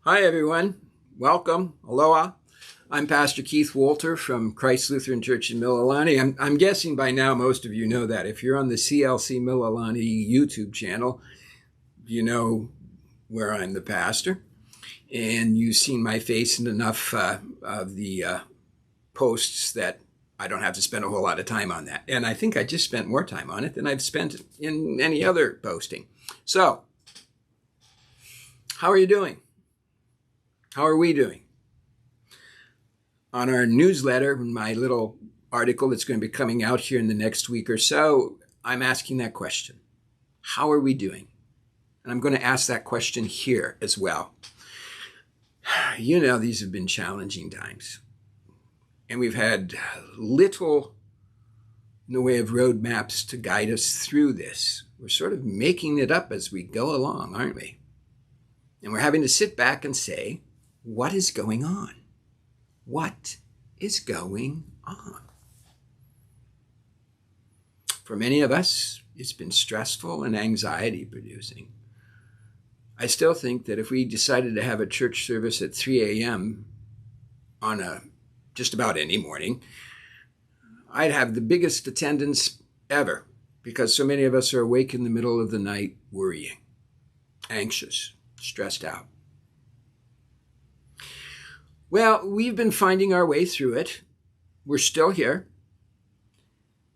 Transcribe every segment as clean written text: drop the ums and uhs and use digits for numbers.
Hi, everyone. Welcome. Aloha. I'm Pastor Keith Wolter from Christ Lutheran Church in Mililani. I'm guessing by now most of you know that. If you're on the CLC Mililani YouTube channel, you know where I'm the pastor. And you've seen my face in enough of the posts that I don't have to spend a whole lot of time on that. And I think I just spent more time on it than I've spent in any other posting. So, how are you doing? How are we doing? On our newsletter, my little article that's going to be coming out here in the next week or so, I'm asking that question. How are we doing? And I'm going to ask that question here as well. You know, these have been challenging times. And we've had little in the way of roadmaps to guide us through this. We're sort of making it up as we go along, aren't we? And we're having to sit back and say, what is going on? What is going on? For many of us, it's been stressful and anxiety producing. I still think that if we decided to have a church service at 3 a.m. on just about any morning, I'd have the biggest attendance ever because so many of us are awake in the middle of the night worrying, anxious, stressed out. Well, we've been finding our way through it. We're still here.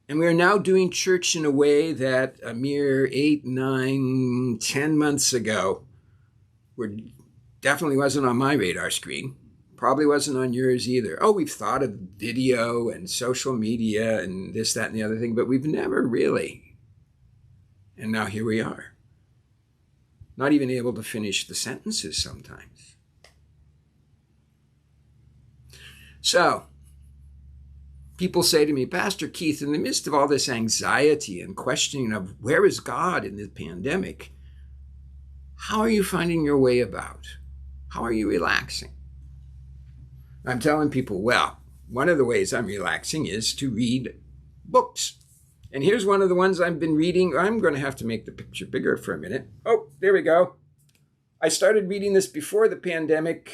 And we are now doing church in a way that a mere 8, 9, 10 months ago definitely wasn't on my radar screen. Probably wasn't on yours either. Oh, we've thought of video and social media and this, that, and the other thing, but we've never really. And now here we are. Not even able to finish the sentences sometimes. So, people say to me, Pastor Keith, in the midst of all this anxiety and questioning of where is God in the pandemic, how are you finding your way about? How are you relaxing? I'm telling people, well, one of the ways I'm relaxing is to read books. And here's one of the ones I've been reading. I'm going to have to make the picture bigger for a minute. Oh, there we go. I started reading this before the pandemic.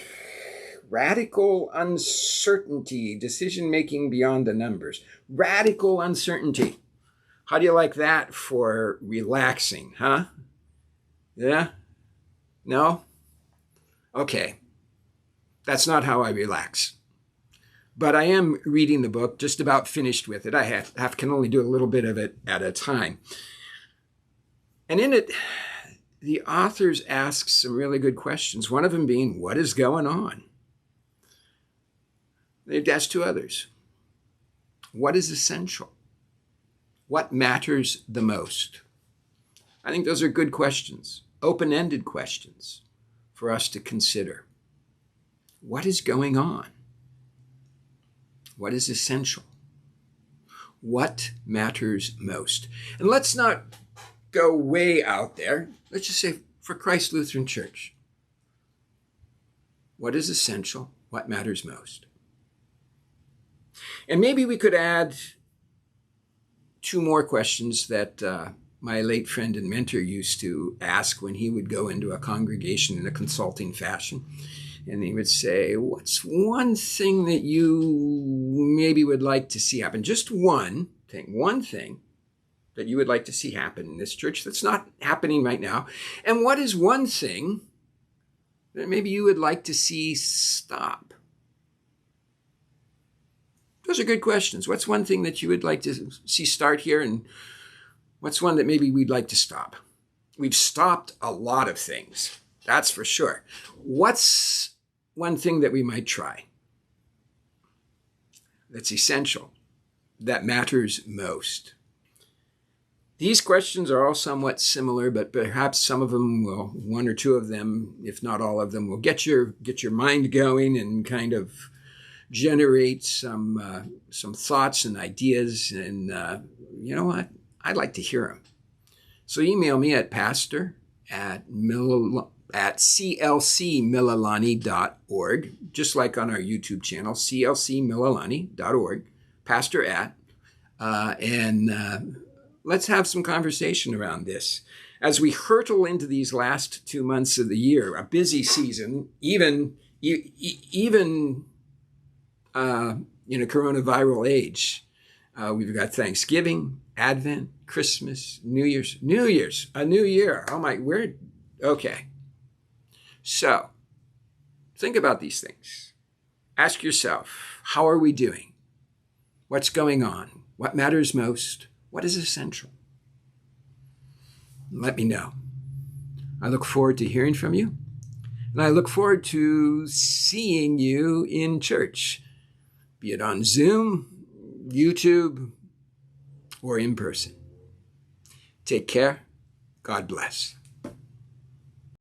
Radical Uncertainty, Decision-Making Beyond the Numbers. Radical uncertainty. How do you like that for relaxing, huh? Yeah? No? Okay. That's not how I relax. But I am reading the book, just about finished with it. I can only do a little bit of it at a time. And in it, the authors ask some really good questions. One of them being, what is going on? They've asked two others. What is essential? What matters the most? I think those are good questions, open-ended questions for us to consider. What is going on? What is essential? What matters most? And let's not go way out there. Let's just say for Christ Lutheran Church. What is essential? What matters most? And maybe we could add two more questions that my late friend and mentor used to ask when he would go into a congregation in a consulting fashion. And he would say, what's one thing that you maybe would like to see happen? Just one thing that you would like to see happen in this church that's not happening right now. And what is one thing that maybe you would like to see stop? Those are good questions. What's one thing that you would like to see start here? And what's one that maybe we'd like to stop? We've stopped a lot of things. That's for sure. What's one thing that we might try that's essential, that matters most? These questions are all somewhat similar, but perhaps some of them will, one or two of them, if not all of them, will get your mind going and kind of generate some thoughts and ideas. And you know what? I'd like to hear them. So email me at pastor@clcmililani.org, just like on our YouTube channel, clcmililani.org, pastor@, and let's have some conversation around this. As we hurtle into these last 2 months of the year, a busy season, even in a coronavirus age, we've got Thanksgiving, Advent, Christmas, New Year's, a new year. Oh my, okay. So think about these things. Ask yourself, how are we doing? What's going on? What matters most? What is essential? Let me know. I look forward to hearing from you, and I look forward to seeing you in church, be it on Zoom, YouTube, or in person. Take care. God bless.